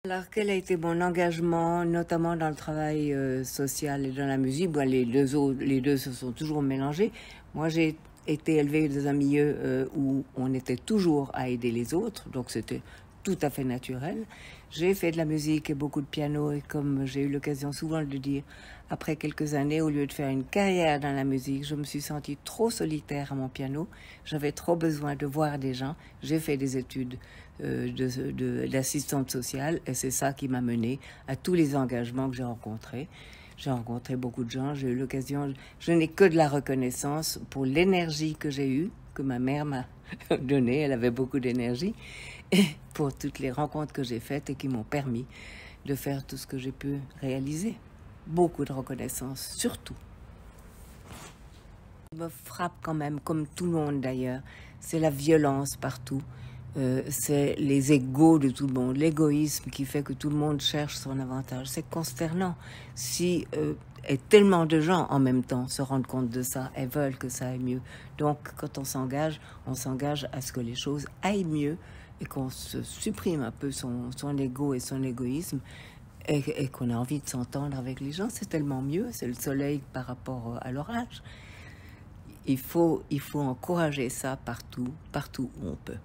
Alors, quel a été mon engagement, notamment dans le travail social et dans la musique? Bon, les deux se sont toujours mélangés. Moi, j'ai été élevée dans un milieu où on était toujours à aider les autres, donc c'était tout à fait naturel. J'ai fait de la musique et beaucoup de piano, et comme j'ai eu l'occasion souvent de le dire, après quelques années, au lieu de faire une carrière dans la musique, je me suis sentie trop solitaire à mon piano. J'avais trop besoin de voir des gens. J'ai fait des études d'assistante sociale, et c'est ça qui m'a menée à tous les engagements que j'ai rencontrés. J'ai rencontré beaucoup de gens, j'ai eu l'occasion, je n'ai que de la reconnaissance pour l'énergie que j'ai eue, que ma mère m'a donnée, elle avait beaucoup d'énergie, et pour toutes les rencontres que j'ai faites et qui m'ont permis de faire tout ce que j'ai pu réaliser. Beaucoup de reconnaissance, surtout. Ce qui me frappe quand même, comme tout le monde d'ailleurs, c'est la violence partout. C'est les égos de tout le monde, l'égoïsme qui fait que tout le monde cherche son avantage. C'est consternant. Si et tellement de gens en même temps se rendent compte de ça et veulent que ça aille mieux. Donc quand on s'engage à ce que les choses aillent mieux et qu'on se supprime un peu son ego et son égoïsme et qu'on a envie de s'entendre avec les gens. C'est tellement mieux, c'est le soleil par rapport à l'orage. Il faut encourager ça partout où on peut.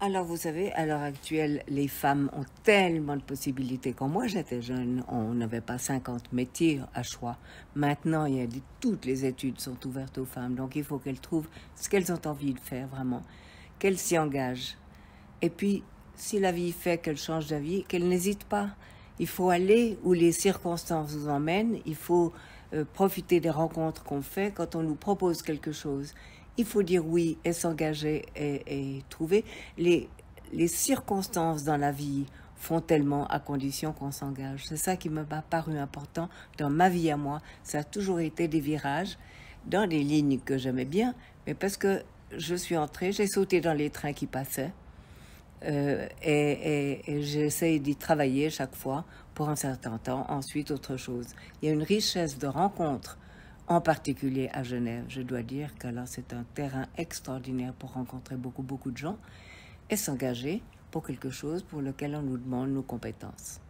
Alors, vous savez, à l'heure actuelle, les femmes ont tellement de possibilités. Quand moi j'étais jeune, on n'avait pas 50 métiers à choix. Maintenant, toutes les études sont ouvertes aux femmes. Donc, il faut qu'elles trouvent ce qu'elles ont envie de faire vraiment, qu'elles s'y engagent. Et puis, si la vie fait qu'elles changent d'avis, qu'elles n'hésitent pas. Il faut aller où les circonstances vous emmènent. Il faut profiter des rencontres qu'on fait quand on nous propose quelque chose. Il faut dire oui et s'engager et trouver. Les circonstances dans la vie font tellement à condition qu'on s'engage. C'est ça qui m'a paru important dans ma vie à moi. Ça a toujours été des virages dans des lignes que j'aimais bien, mais parce que je suis entrée, j'ai sauté dans les trains qui passaient et j'essaye d'y travailler chaque fois pour un certain temps, ensuite autre chose. Il y a une richesse de rencontres, en particulier à Genève. Je dois dire que là, c'est un terrain extraordinaire pour rencontrer beaucoup de gens et s'engager pour quelque chose pour lequel on nous demande nos compétences.